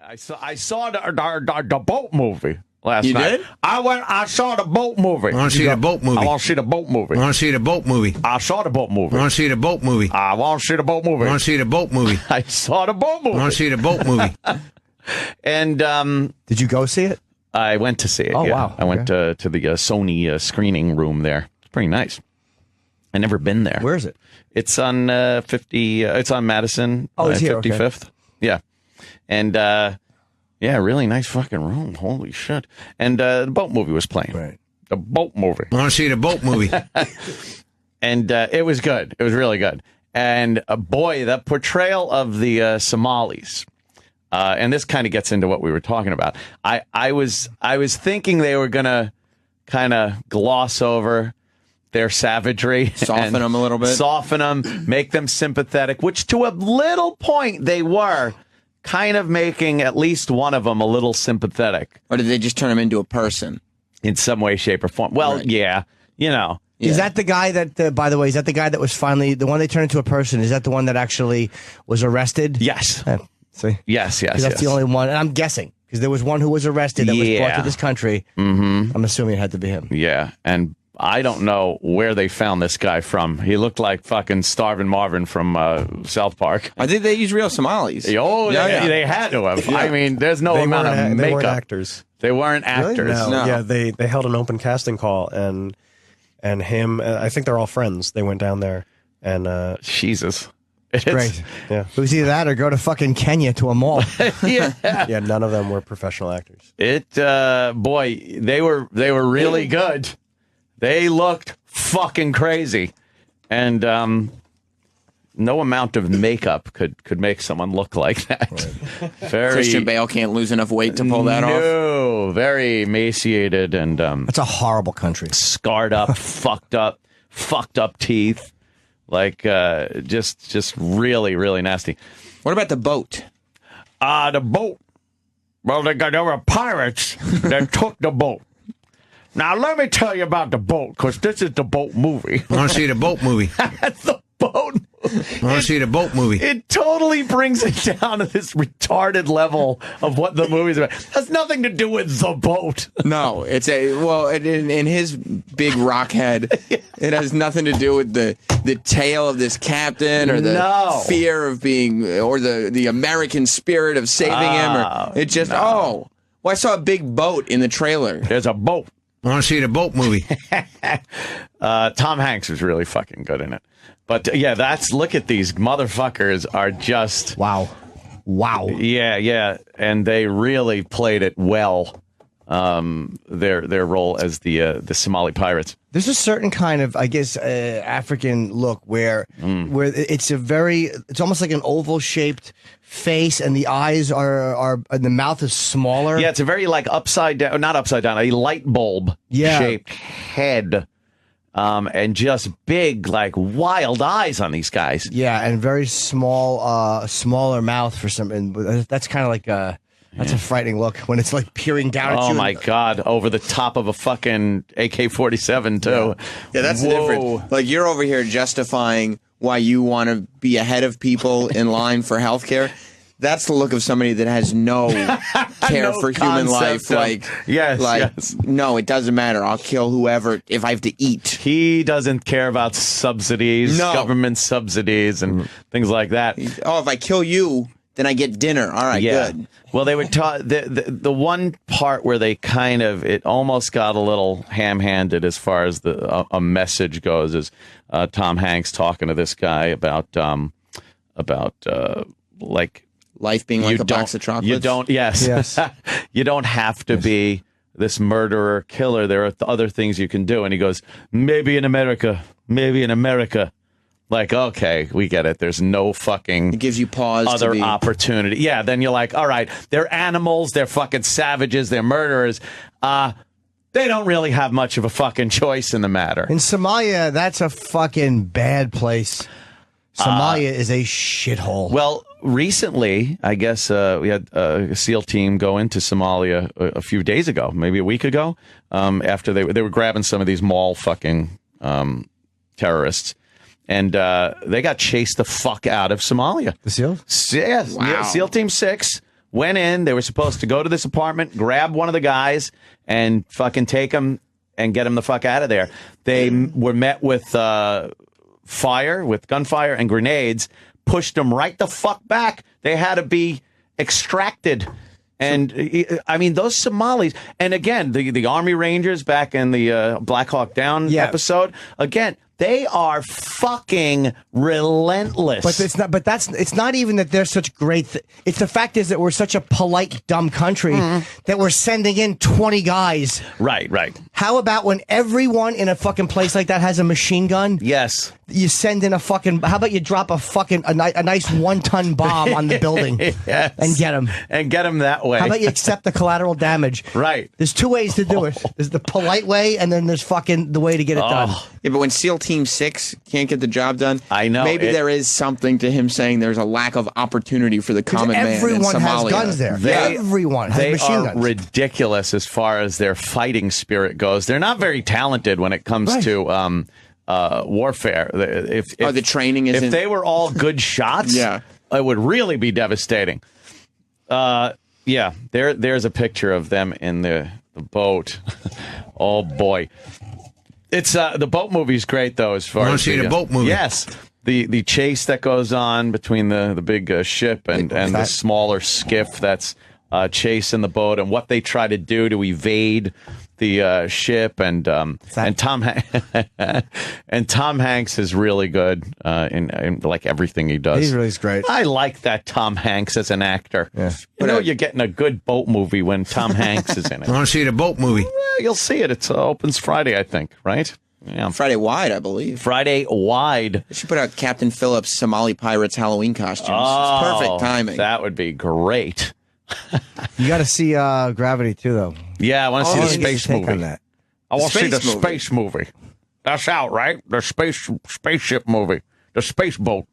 I saw the boat movie last night. You did? I saw the boat movie. I want to see the boat movie. I want to see the boat movie. I want to see the boat movie. I saw the boat movie. I want to see the boat movie. I want to see the boat movie. I want to see the boat movie. I saw the boat movie. I want to see the boat movie. And did you go see it? I went to see it. Oh, yeah. wow. I went to the Sony screening room there. It's pretty nice. I never been there. Where is it? It's on 50. It's on Madison. Oh, it's here. 55th. Okay. Yeah, and yeah, really nice fucking room. Holy shit! And the boat movie was playing. Right. The boat movie. I want to see the boat movie. And it was good. It was really good. And boy, the portrayal of the Somalis. And this kind of gets into what we were talking about. I was thinking they were gonna kind of gloss over their savagery, soften them a little bit, soften them, make them sympathetic, which to a little point they were, kind of making at least one of them a little sympathetic. Or did they just turn him into a person in some way, shape, or form? Well, right. Yeah, you know. Yeah. Is that the guy that, by the way, is that the guy that was finally the one they turned into a person? Is that the one that actually was arrested? Yes. See? Yes. That's the only one, and I'm guessing because there was one who was arrested that was brought to this country. Mm-hmm. I'm assuming it had to be him. Yeah, and I don't know where they found this guy from. He looked like fucking Starvin' Marvin from South Park. I think they use real Somalis. Oh, yeah, they had to have. Yeah. I mean, there's no amount of makeup. They weren't actors. They weren't actors. Really? No. Yeah, they held an open casting call, and him, I think they're all friends. They went down there, and Jesus. It's great. Yeah. It was either that or go to fucking Kenya to a mall. Yeah, none of them were professional actors. Boy, they were really good. They looked fucking crazy. And no amount of makeup could make someone look like that. Right. Very Christian Bale can't lose enough weight to pull that off. No, very emaciated and that's a horrible country. Scarred up, fucked up teeth. Like just really, really nasty. What about the boat? The boat. Well, there were pirates that took the boat. Now, let me tell you about the boat, because this is the boat movie. I want to see the boat movie. The boat. I want to see the boat movie. It totally brings it down to this retarded level of what the movie's about. It has nothing to do with the boat. No, it's in his big rock head, it has nothing to do with the tale of this captain or the fear of being, or the American spirit of saving him. Or it just, well, I saw a big boat in the trailer. There's a boat. I want to see the boat movie. Tom Hanks was really fucking good in it. But yeah, look at these motherfuckers are just wow. Yeah, and they really played it well. Their role as the Somali pirates. There's a certain kind of, I guess, African look where it's almost like an oval shaped face, and the eyes are and the mouth is smaller. Yeah, it's a very like not upside down, a light bulb shaped head. And just big, like wild eyes on these guys. Yeah, and very small, smaller mouth for some. And that's kind of like that's a frightening look when it's like peering down at you. Oh my God! Over the top of a fucking AK-47 too. Yeah, that's the difference. Like you're over here justifying why you want to be ahead of people in line for healthcare. That's the look of somebody that has no care for human life. Yes. No, it doesn't matter. I'll kill whoever if I have to eat. He doesn't care about subsidies, government subsidies, and things like that. Oh, if I kill you, then I get dinner. All right, good. Well, they were taught the one part where they it almost got a little ham-handed as far as a message goes is Tom Hanks talking to this guy about like. Life being like a box of chocolates? You don't, yes. You don't have to be this murderer, killer. There are other things you can do. And he goes, maybe in America. Like, okay, we get it. There's no fucking... It gives you pause other opportunity. Yeah, then you're like, all right, they're animals, they're fucking savages, they're murderers. They don't really have much of a fucking choice in the matter. In Somalia, that's a fucking bad place. Somalia is a shithole. Well, recently, I guess we had a SEAL team go into Somalia a few days ago, maybe a week ago, after they were grabbing some of these mall fucking terrorists. And they got chased the fuck out of Somalia. The SEALs? Yes. Wow. SEAL Team 6 went in. They were supposed to go to this apartment, grab one of the guys, and fucking take him and get him the fuck out of there. They were met with gunfire and grenades, pushed them right the fuck back. They had to be extracted. And I mean, those Somalis, and again, the Army Rangers back in the Black Hawk Down episode, again, they are fucking relentless. But it's not. But it's not even that they're such great. It's the fact is that we're such a polite, dumb country that we're sending in 20 guys. Right. How about when everyone in a fucking place like that has a machine gun? Yes. You send in a fucking. How about you drop a nice 1-ton bomb on the building and get them that way. How about you accept the collateral damage? Right. There's two ways to do it. There's the polite way, and then there's fucking the way to get it done. Yeah, but when SEAL Team 6 can't get the job done, I know maybe there is something to him saying there's a lack of opportunity for the common man in Somalia. Everyone has guns there. Everyone has machine guns. They are ridiculous as far as their fighting spirit goes. They're not very talented when it comes to warfare. If the training isn't... If they were all good shots, it would really be devastating. There's a picture of them in the boat. Oh boy. It's the boat movie's great though. As far I as see the boat movie. Yes, the chase that goes on between the big ship and the smaller skiff that's chasing the boat, and what they try to do to evade the ship, and Tom Hanks is really good in like everything he does. He's really great. I like that Tom Hanks as an actor. Yeah. You know you're getting a good boat movie when Tom Hanks is in it. I want to see the boat movie. Yeah, you'll see it. It opens Friday, I think, right? Yeah. Friday wide, I believe. Friday wide. They should put out Captain Phillips' Somali Pirates Halloween costumes. It's perfect timing. That would be great. You got to see Gravity too, though. Yeah, I want to see the space movie. On that. I want to see the space movie. That's out, right? The spaceship movie, the space boat.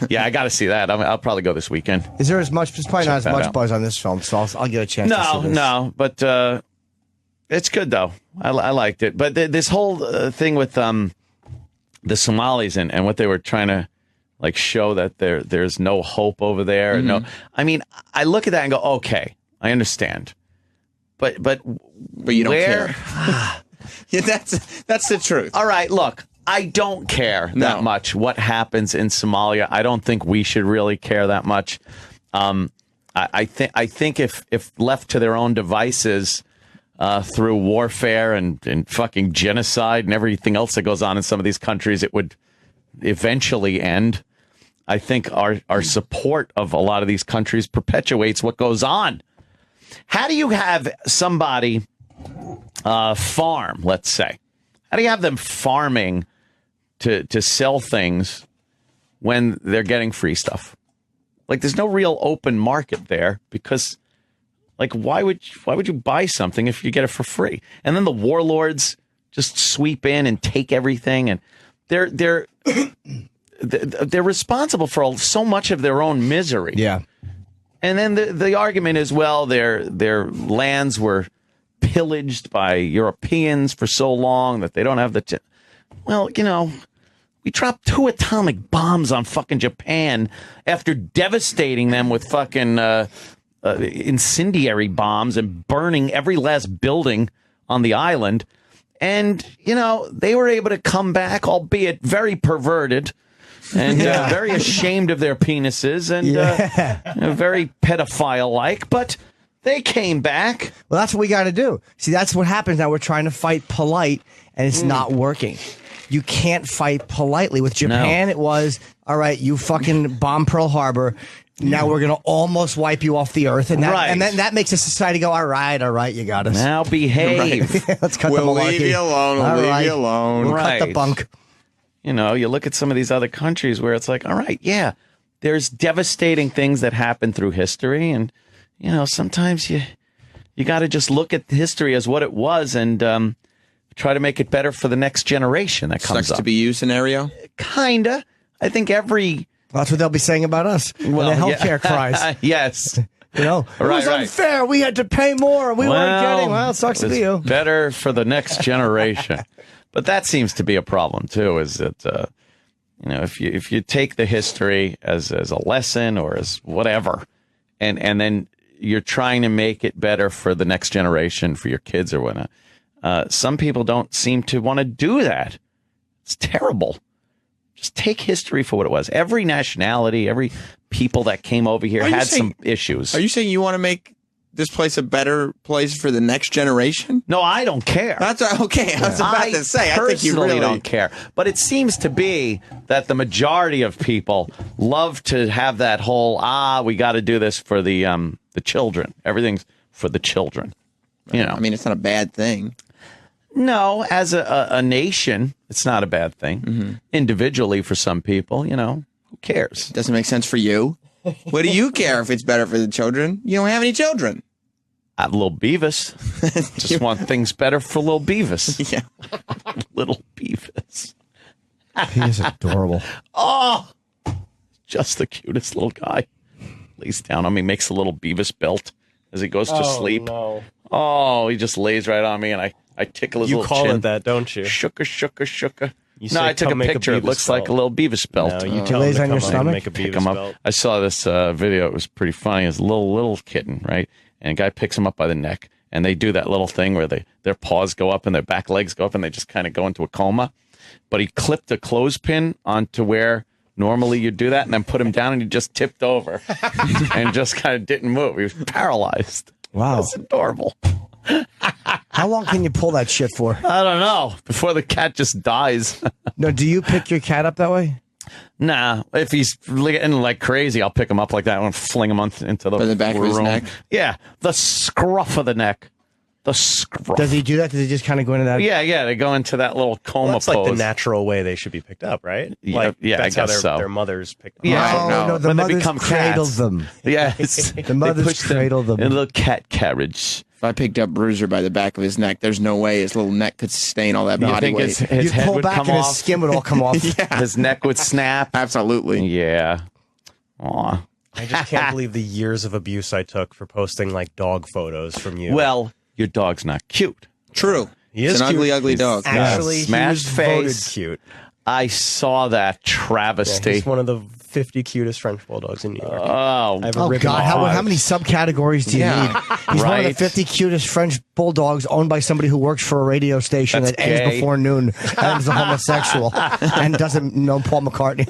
Yeah, I got to see that. I'll probably go this weekend. Is there as much? There's probably not as much buzz on this film, so I'll get a chance. to see this. No, but it's good though. I liked it. But this whole thing with the Somalis and what they were trying to like show that there's no hope over there. Mm-hmm. No, I mean, I look at that and go, okay, I understand. But you don't care. Yeah, that's the truth. All right, look, I don't care that much what happens in Somalia. I don't think we should really care that much. I think if left to their own devices through warfare and fucking genocide and everything else that goes on in some of these countries, it would eventually end. I think our support of a lot of these countries perpetuates what goes on. How do you have somebody farm, let's say? How do you have them farming to sell things when they're getting free stuff? Like, there's no real open market there because, like, why would you buy something if you get it for free? And then the warlords just sweep in and take everything, and they're responsible for so much of their own misery. Yeah. And then the argument is, well, their lands were pillaged by Europeans for so long that they don't have the... Well, you know, we dropped 2 atomic bombs on fucking Japan after devastating them with fucking incendiary bombs and burning every last building on the island. And, you know, they were able to come back, albeit very perverted and very ashamed of their penises and very pedophile-like, but they came back. Well, that's what we got to do. See, that's what happens now. We're trying to fight polite, and it's not working. You can't fight politely. With Japan, it was, all right, you fucking bomb Pearl Harbor. Now we're going to almost wipe you off the earth. And then that makes a society go, all right, you got us. Now behave. Let's cut the malarkey. We'll leave you alone. We'll leave you alone. We'll cut the bunk. You know, you look at some of these other countries where it's like, all right, yeah, there's devastating things that happen through history. And, you know, sometimes you got to just look at history as what it was and try to make it better for the next generation that comes up. Sucks to be you scenario? Kinda. I think every... Well, that's what they'll be saying about us when the healthcare cries. Yes. You know, it was unfair. We had to pay more. We weren't getting. Well, it sucks to be you. Better for the next generation. But that seems to be a problem too. Is that you know, if you take the history as a lesson or as whatever, and then you're trying to make it better for the next generation, for your kids or whatnot. Some people don't seem to want to do that. It's terrible. Just take history for what it was. Every nationality, every people that came over here had some issues. Are you saying you want to make this place a better place for the next generation? No, I don't care. That's okay. I was about to say. I think you really don't care. But it seems to be that the majority of people love to have that whole we got to do this for the children. Everything's for the children. You know, I mean, it's not a bad thing. No, as a nation, it's not a bad thing. Mm-hmm. Individually, for some people, who cares? Doesn't make sense for you. What do you care if it's better for the children? You don't have any children. Little Beavis. Just want things better for little Beavis. Yeah. Little Beavis. He is adorable. Oh, just the cutest little guy. Lays down on me, makes a little Beavis belt as he goes to sleep. No. Oh, he just lays right on me, and I tickle his You little call chin. it that, don't you? Shooka, shooka, shooka. You No, say, I took a "Come make a picture. It Beavis looks like a belt." little Beavis belt. No, you tell lays him on to your come stomach? make a Pick Beavis him up. belt. I saw this video. It was pretty funny. It's a little kitten, right? And a guy picks him up by the neck, and they do that little thing where their paws go up and their back legs go up, and they just kind of go into a coma. But he clipped a clothespin onto where normally you do that, and then put him down, and he just tipped over and just kind of didn't move. He was paralyzed. Wow. That's adorable. How long can you pull that shit for? I don't know. Before the cat just dies. No, do you pick your cat up that way? Nah, if he's getting like crazy, I'll pick him up like that and fling him into By the back of his room. neck? Yeah, the scruff of the neck. The scruff. Does he do that? Does he just kind of go into that? Yeah, they go into that little coma Well, that's pose. like the natural way they should be picked up, right? Yeah, Like, yeah, I that's how guess so. their mothers pick them Yeah. up. No, the When they mothers become cradle cats. them. Yeah, The mothers cradle them. in a little cat carriage. If I picked up Bruiser by the back of his neck, there's no way his little neck could sustain all that You body think weight. his You'd head pull would back come and off? his skin would all come off. His neck would snap. Absolutely. Yeah. Aw. I just can't believe the years of abuse I took for posting like dog photos from you. Well, your dog's not cute. True. He It's is an cute. ugly, ugly dog. Actually, he Smashed was voted face. cute. I saw that Yeah, travesty. he's one of the 50 cutest French bulldogs in New York. Oh, I've Oh ripped God! him How off. many subcategories do you Yeah. need? He's one of the Right. 50 cutest French bulldogs owned by somebody who works for a radio station That's that ends gay. before noon and is a homosexual and doesn't know Paul McCartney.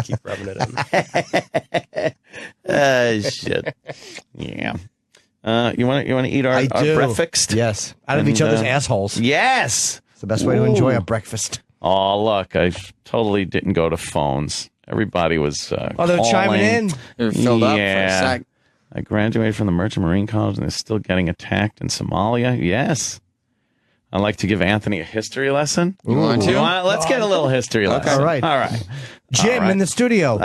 Keep rubbing it in. Shit. Yeah. You want to eat our, I our do. breakfast? Yes, out of each And, other's assholes. Yes. It's the best way to enjoy a breakfast. Oh, look, I totally didn't go to phones. Everybody was Oh, they're chiming calling. in. They were filled up for a Yeah. sec. I graduated from the Merchant Marine College and they're still getting attacked in Somalia. Yes. I'd like to give Anthony a history lesson. You want to? Let's get a little history lesson. All right. All right. Jim in the studio.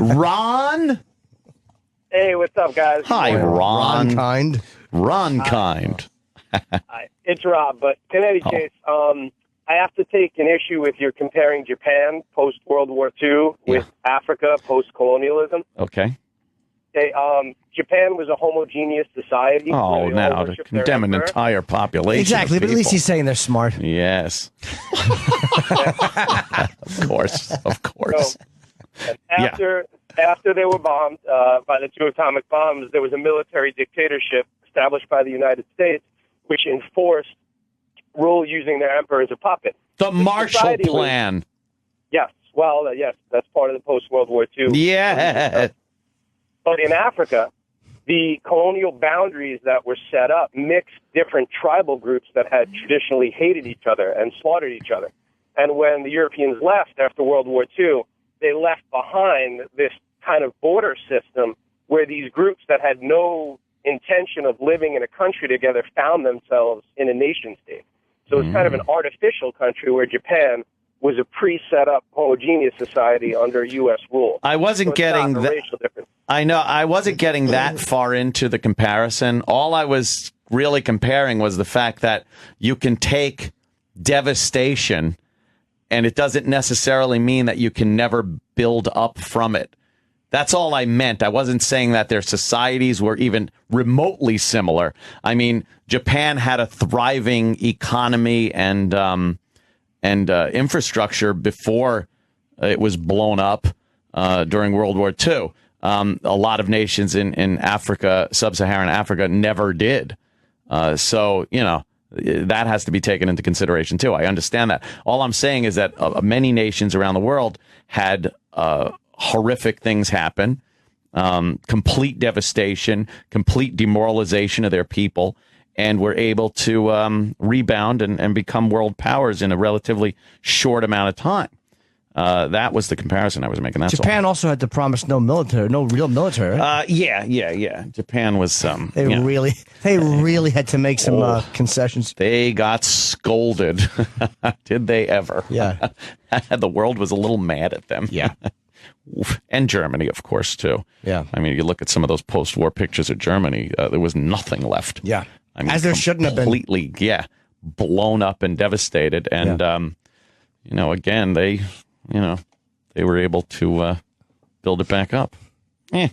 Ron? Hey, what's up, guys? Hi, Ron. Kind. Ron Kind. Hi, it's Rob. But in any case, I have to take an issue with your comparing Japan post World War II with Africa post colonialism. Okay. Japan was a homogeneous society. Oh, where they all now to worshiped their condemn an emperor. entire population. Exactly, of but at least people. he's saying they're smart. Yes. Of course. Of course. So, and after they were bombed by the two atomic bombs, there was a military dictatorship established by the United States, which enforced rule using their emperor as a puppet. The Marshall society was- Plan. Yes, well, yes, that's part of the post-World War II. Yeah. But in Africa, the colonial boundaries that were set up mixed different tribal groups that had traditionally hated each other and slaughtered each other. And when the Europeans left after World War II, they left behind this kind of border system where these groups that had no intention of living in a country together found themselves in a nation state. So it's kind of an artificial country where Japan was a pre-set up homogeneous society under U.S. rule. I wasn't So it's getting not a that. racial difference. I know. I wasn't getting that far into the comparison. All I was really comparing was the fact that you can take devastation and it doesn't necessarily mean that you can never build up from it. That's all I meant. I wasn't saying that their societies were even remotely similar. I mean, Japan had a thriving economy and infrastructure before it was blown up during World War II. a lot of nations in Africa, sub-Saharan Africa, never did. So, that has to be taken into consideration, too. I understand that. All I'm saying is that many nations around the world had horrific things happen, complete devastation, complete demoralization of their people, and were able to rebound and become world powers in a relatively short amount of time. That was the comparison I was making. That's Japan all. also had to promise no real military. Right? Yeah. Japan was they really had to make some concessions. They got scolded. Did they ever? Yeah. The world was a little mad at them. Yeah. And Germany, of course, too. Yeah. I mean, you look at some of those post-war pictures of Germany, there was nothing left. Yeah. I mean, as there shouldn't have been. Completely, blown up and devastated. And, again, they were able to build it back up. I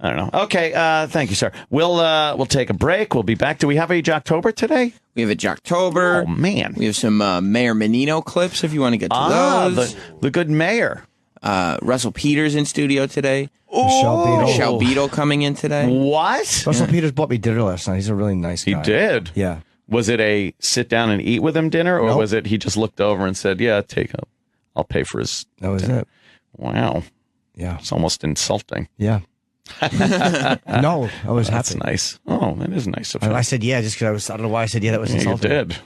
don't know. Okay, thank you, sir. We'll take a break. We'll be back. Do we have a Jocktober today? We have a Jocktober. Oh, man. We have some Mayor Menino clips if you want to get to those. The good mayor. Russell Peters in studio today. Michelle Beadle coming in today. What? Russell Peters bought me dinner last night. He's a really nice guy. He did? Yeah. Was it a sit down and eat with him dinner, or was it he just looked over and said, yeah, I'll pay for his That was dinner. it. Wow. Yeah. It's almost insulting. Yeah. No, I was That's happy. nice. Oh, that is nice of him. I said yeah, just because I don't know why I said yeah. That was Yeah, you insulting. did.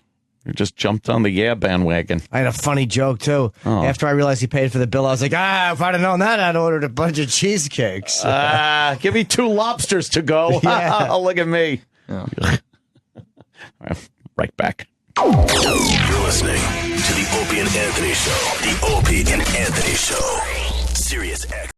You just jumped on the bandwagon. I had a funny joke too. Oh. After I realized he paid for the bill, I was like, if I'd have known that, I'd ordered a bunch of cheesecakes. Give me 2 lobsters to go. Yeah. Look at me. Oh. Right back. You're listening to the Opie and Anthony Show. The Opie and Anthony Show. Sirius X.